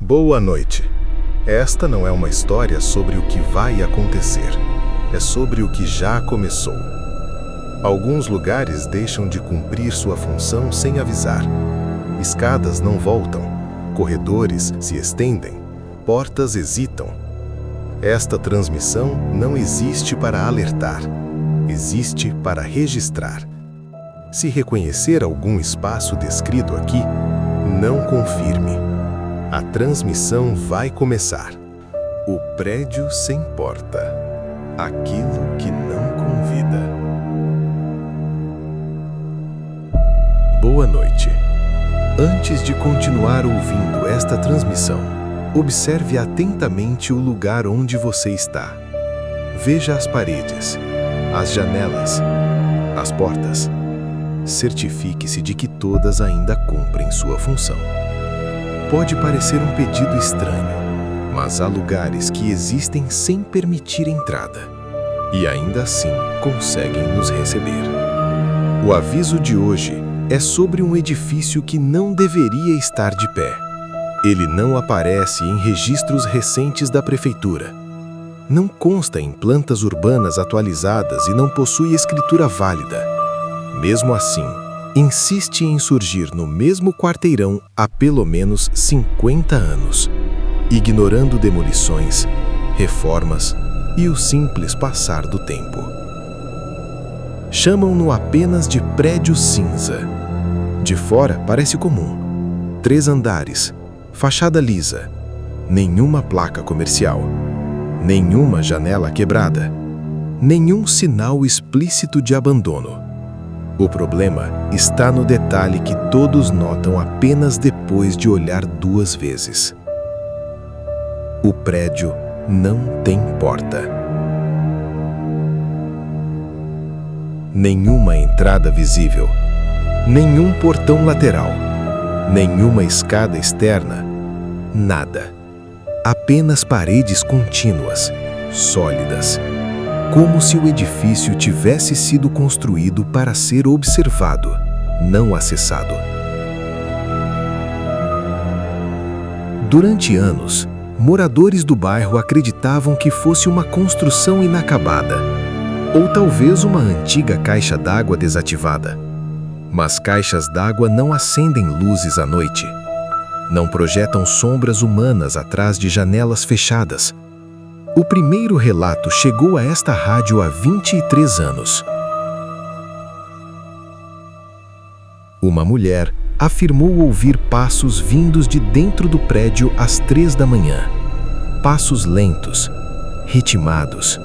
Boa noite. Esta não é uma história sobre o que vai acontecer. É sobre o que já começou. Alguns lugares deixam de cumprir sua função sem avisar. Escadas não voltam. Corredores se estendem. Portas hesitam. Esta transmissão não existe para alertar. Existe para registrar. Se reconhecer algum espaço descrito aqui, não confirme. A transmissão vai começar. O prédio sem porta. Aquilo que não convida. Boa noite. Antes de continuar ouvindo esta transmissão, observe atentamente o lugar onde você está. Veja as paredes, as janelas, as portas. Certifique-se de que todas ainda cumprem sua função. Pode parecer um pedido estranho, mas há lugares que existem sem permitir entrada, e ainda assim conseguem nos receber. O aviso de hoje é sobre um edifício que não deveria estar de pé. Ele não aparece em registros recentes da prefeitura. Não consta em plantas urbanas atualizadas e não possui escritura válida. Mesmo assim, insiste em surgir no mesmo quarteirão há pelo menos 50 anos, ignorando demolições, reformas e o simples passar do tempo. Chamam-no apenas de prédio cinza. De fora parece comum. 3 andares, fachada lisa, nenhuma placa comercial, nenhuma janela quebrada, nenhum sinal explícito de abandono. O problema está no detalhe que todos notam apenas depois de olhar 2 vezes. O prédio não tem porta. Nenhuma entrada visível, nenhum portão lateral, nenhuma escada externa, nada. Apenas paredes contínuas, sólidas. Como se o edifício tivesse sido construído para ser observado, não acessado. Durante anos, moradores do bairro acreditavam que fosse uma construção inacabada, ou talvez uma antiga caixa d'água desativada. Mas caixas d'água não acendem luzes à noite. Não projetam sombras humanas atrás de janelas fechadas. O primeiro relato chegou a esta rádio há 23 anos. Uma mulher afirmou ouvir passos vindos de dentro do prédio às 3 da manhã. Passos lentos, ritmados,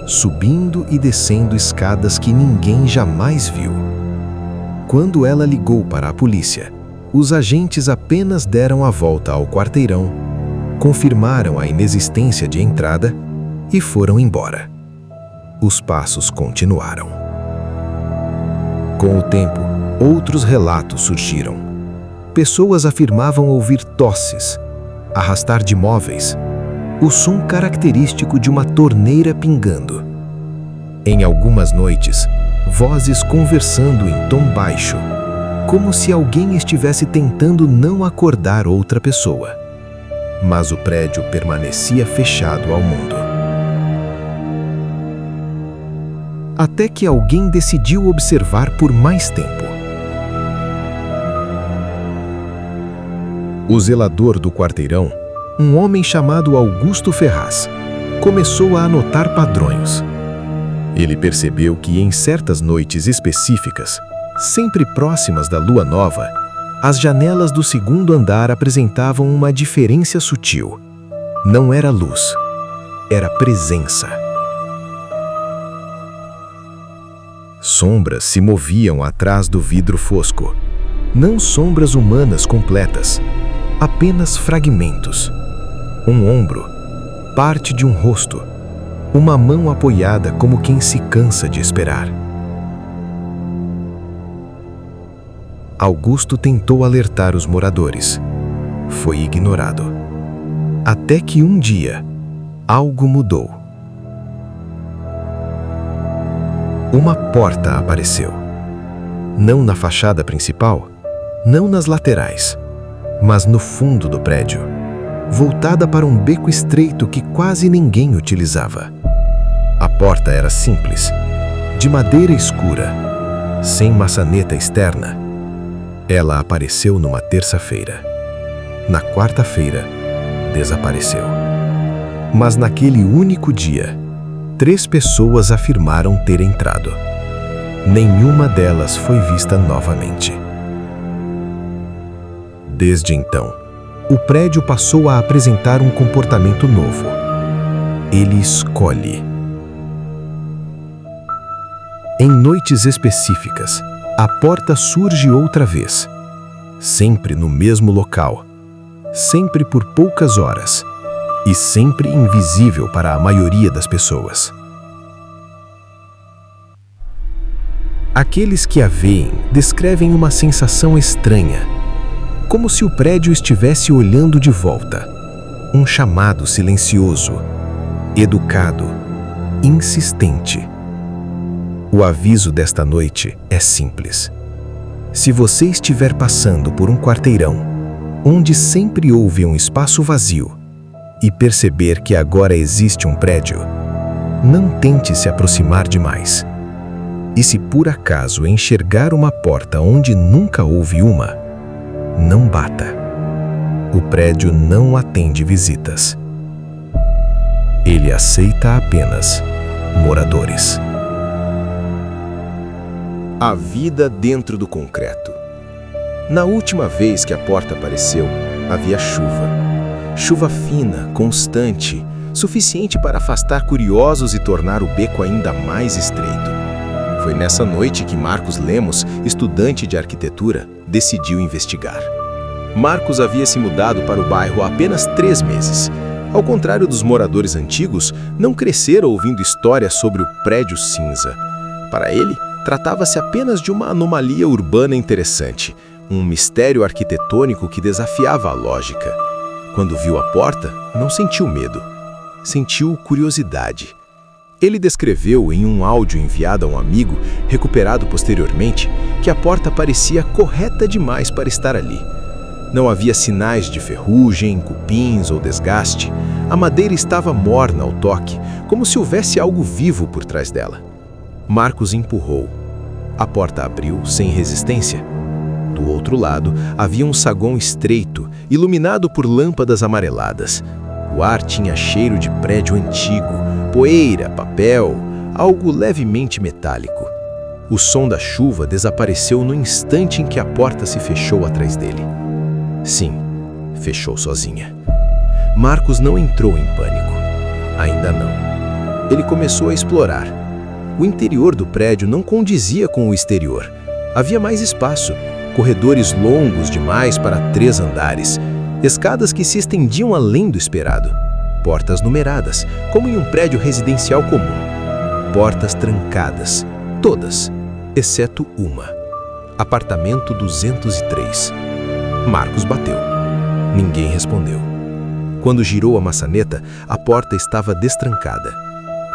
subindo e descendo escadas que ninguém jamais viu. Quando ela ligou para a polícia, os agentes apenas deram a volta ao quarteirão, confirmaram a inexistência de entrada e foram embora. Os passos continuaram. Com o tempo, outros relatos surgiram. Pessoas afirmavam ouvir tosses, arrastar de móveis, o som característico de uma torneira pingando. Em algumas noites, vozes conversando em tom baixo, como se alguém estivesse tentando não acordar outra pessoa. Mas o prédio permanecia fechado ao mundo. Até que alguém decidiu observar por mais tempo. O zelador do quarteirão, um homem chamado Augusto Ferraz, começou a anotar padrões. Ele percebeu que em certas noites específicas, sempre próximas da lua nova, as janelas do 2º andar apresentavam uma diferença sutil. Não era luz, era presença. Sombras se moviam atrás do vidro fosco. Não sombras humanas completas, apenas fragmentos. Um ombro, parte de um rosto, uma mão apoiada como quem se cansa de esperar. Augusto tentou alertar os moradores. Foi ignorado. Até que um dia, algo mudou. Uma porta apareceu. Não na fachada principal, não nas laterais, mas no fundo do prédio. voltada para um beco estreito que quase ninguém utilizava. A porta era simples, de madeira escura, sem maçaneta externa. Ela apareceu numa terça-feira. Na quarta-feira, desapareceu. Mas naquele único dia, 3 pessoas afirmaram ter entrado. Nenhuma delas foi vista novamente. Desde então, o prédio passou a apresentar um comportamento novo. Ele escolhe. Em noites específicas, a porta surge outra vez, sempre no mesmo local, sempre por poucas horas e sempre invisível para a maioria das pessoas. Aqueles que a veem descrevem uma sensação estranha, como se o prédio estivesse olhando de volta. Um chamado silencioso, educado, insistente. O aviso desta noite é simples. Se você estiver passando por um quarteirão, onde sempre houve um espaço vazio, e perceber que agora existe um prédio, não tente se aproximar demais. E se por acaso enxergar uma porta onde nunca houve uma, não bata. O prédio não atende visitas. Ele aceita apenas moradores. A vida dentro do concreto. Na última vez que a porta apareceu, havia chuva. Chuva fina, constante, suficiente para afastar curiosos e tornar o beco ainda mais estreito. Foi nessa noite que Marcos Lemos, estudante de arquitetura, decidiu investigar. Marcos havia se mudado para o bairro há apenas 3 meses. Ao contrário dos moradores antigos, não crescera ouvindo histórias sobre o prédio cinza. Para ele, tratava-se apenas de uma anomalia urbana interessante, um mistério arquitetônico que desafiava a lógica. Quando viu a porta, não sentiu medo, sentiu curiosidade. Ele descreveu em um áudio enviado a um amigo, recuperado posteriormente, que a porta parecia correta demais para estar ali. Não havia sinais de ferrugem, cupins ou desgaste. A madeira estava morna ao toque, como se houvesse algo vivo por trás dela. Marcos empurrou. A porta abriu sem resistência. Do outro lado, havia um saguão estreito, iluminado por lâmpadas amareladas. O ar tinha cheiro de prédio antigo, poeira, papel, algo levemente metálico. O som da chuva desapareceu no instante em que a porta se fechou atrás dele. Sim, fechou sozinha. Marcos não entrou em pânico. Ainda não. Ele começou a explorar. O interior do prédio não condizia com o exterior. Havia mais espaço, corredores longos demais para 3 andares, escadas que se estendiam além do esperado, portas numeradas, como em um prédio residencial comum, portas trancadas, todas, exceto uma. Apartamento 203. Marcos bateu. Ninguém respondeu. Quando girou a maçaneta, a porta estava destrancada.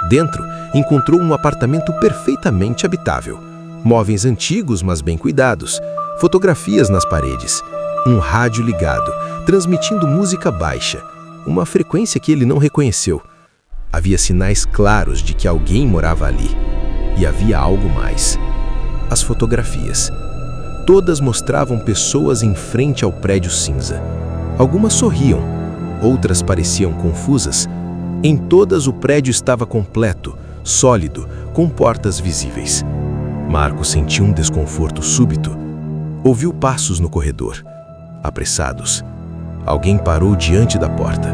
Dentro, encontrou um apartamento perfeitamente habitável. Móveis antigos, mas bem cuidados. Fotografias nas paredes. Um rádio ligado, transmitindo música baixa. Uma frequência que ele não reconheceu. Havia sinais claros de que alguém morava ali. E havia algo mais. As fotografias. Todas mostravam pessoas em frente ao prédio cinza. Algumas sorriam, outras pareciam confusas. Em todas o prédio estava completo, sólido, com portas visíveis. Marcos sentiu um desconforto súbito. Ouviu passos no corredor. Apressados. Alguém parou diante da porta.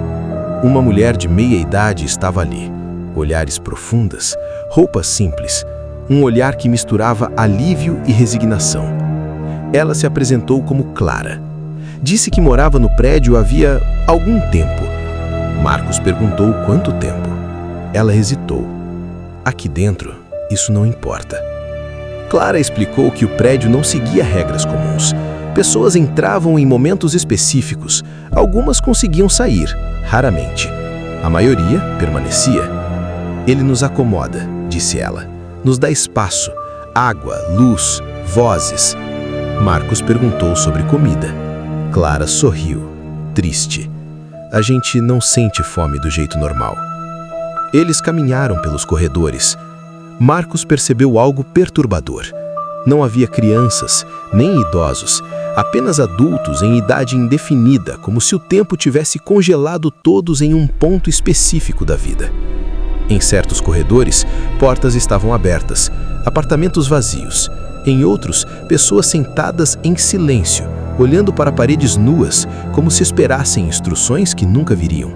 Uma mulher de meia idade estava ali. Olhares profundas, roupas simples. Um olhar que misturava alívio e resignação. Ela se apresentou como Clara. Disse que morava no prédio havia algum tempo. Marcos perguntou quanto tempo. Ela hesitou. Aqui dentro, isso não importa. Clara explicou que o prédio não seguia regras comuns. Pessoas entravam em momentos específicos. Algumas conseguiam sair, raramente. A maioria permanecia. Ele nos acomoda, disse ela. Nos dá espaço, água, luz, vozes. Marcos perguntou sobre comida. Clara sorriu, triste. a gente não sente fome do jeito normal. Eles caminharam pelos corredores. Marcos percebeu algo perturbador. Não havia crianças, nem idosos, apenas adultos em idade indefinida, como se o tempo tivesse congelado todos em um ponto específico da vida. Em certos corredores, portas estavam abertas, apartamentos vazios. Em outros, pessoas sentadas em silêncio, olhando para paredes nuas, como se esperassem instruções que nunca viriam.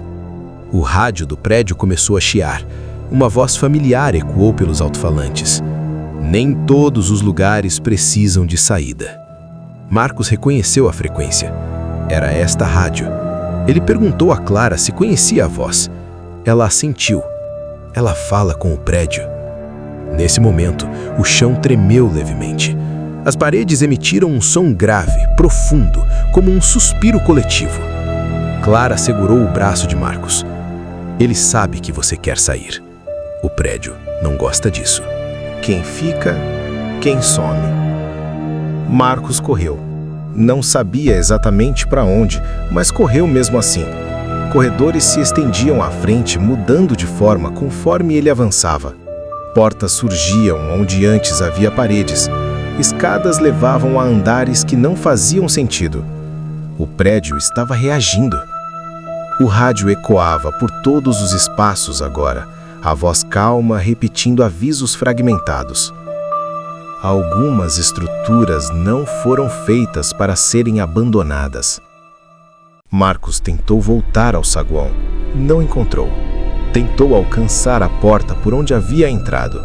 O rádio do prédio começou a chiar. Uma voz familiar ecoou pelos alto-falantes. Nem todos os lugares precisam de saída. Marcos reconheceu a frequência. Era esta rádio. Ele perguntou a Clara se conhecia a voz. Ela assentiu. Ela fala com o prédio. Nesse momento, o chão tremeu levemente. As paredes emitiram um som grave, profundo, como um suspiro coletivo. Clara segurou o braço de Marcos. Ele sabe que você quer sair. O prédio não gosta disso. Quem fica, quem some. Marcos correu. Não sabia exatamente para onde, mas correu mesmo assim. Corredores se estendiam à frente, mudando de forma conforme ele avançava. Portas surgiam onde antes havia paredes. Escadas levavam a andares que não faziam sentido. O prédio estava reagindo. O rádio ecoava por todos os espaços agora, a voz calma repetindo avisos fragmentados. Algumas estruturas não foram feitas para serem abandonadas. Marcos tentou voltar ao saguão. Não encontrou. Tentou alcançar a porta por onde havia entrado.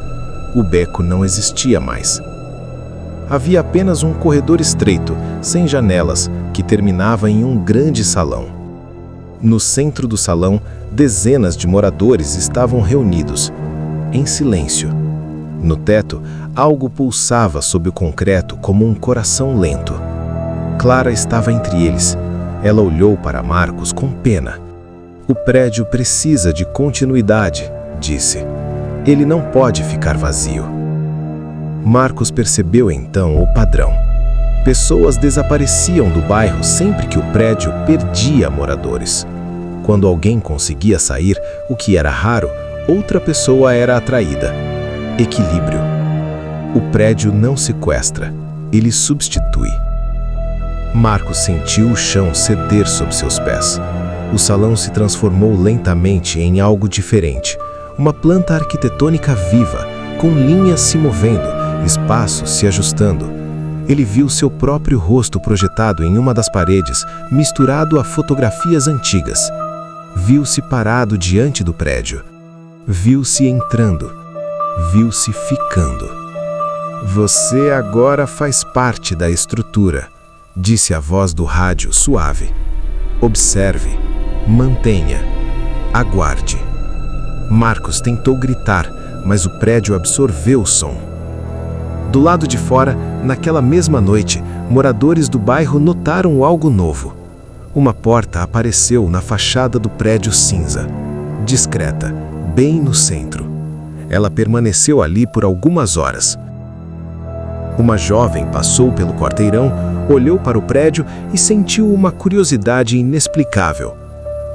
O beco não existia mais. Havia apenas um corredor estreito, sem janelas, que terminava em um grande salão. No centro do salão, dezenas de moradores estavam reunidos, em silêncio. No teto, algo pulsava sob o concreto como um coração lento. Clara estava entre eles. Ela olhou para Marcos com pena. O prédio precisa de continuidade, disse. Ele não pode ficar vazio. Marcos percebeu então o padrão. Pessoas desapareciam do bairro sempre que o prédio perdia moradores. Quando alguém conseguia sair, o que era raro, outra pessoa era atraída. Equilíbrio. O prédio não sequestra, ele substitui. Marcos sentiu o chão ceder sob seus pés. O salão se transformou lentamente em algo diferente. Uma planta arquitetônica viva, com linhas se movendo, espaços se ajustando. Ele viu seu próprio rosto projetado em uma das paredes, misturado a fotografias antigas. Viu-se parado diante do prédio. Viu-se entrando. Viu-se ficando. Você agora faz parte da estrutura, disse a voz do rádio suave. Observe, mantenha, aguarde. Marcos tentou gritar, mas o prédio absorveu o som. Do lado de fora, naquela mesma noite, moradores do bairro notaram algo novo. Uma porta apareceu na fachada do prédio cinza, discreta, bem no centro. Ela permaneceu ali por algumas horas. Uma jovem passou pelo quarteirão, olhou para o prédio e sentiu uma curiosidade inexplicável.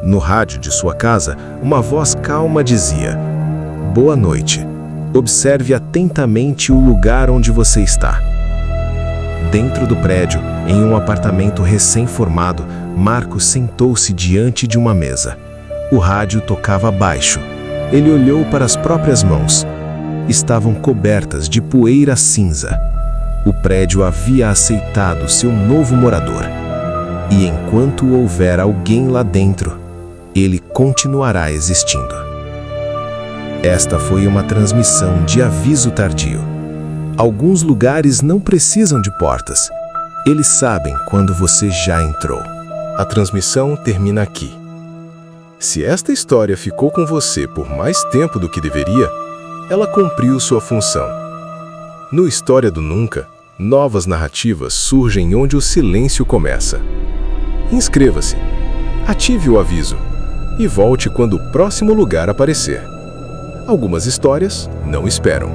No rádio de sua casa, uma voz calma dizia: "Boa noite. Observe atentamente o lugar onde você está." Dentro do prédio, em um apartamento recém-formado, Marcos sentou-se diante de uma mesa. O rádio tocava baixo. Ele olhou para as próprias mãos. Estavam cobertas de poeira cinza. O prédio havia aceitado seu novo morador. E enquanto houver alguém lá dentro, ele continuará existindo. Esta foi uma transmissão de aviso tardio. Alguns lugares não precisam de portas. Eles sabem quando você já entrou. A transmissão termina aqui. Se esta história ficou com você por mais tempo do que deveria, ela cumpriu sua função. No História do Nunca, novas narrativas surgem onde o silêncio começa. Inscreva-se, ative o aviso e volte quando o próximo lugar aparecer. Algumas histórias não esperam.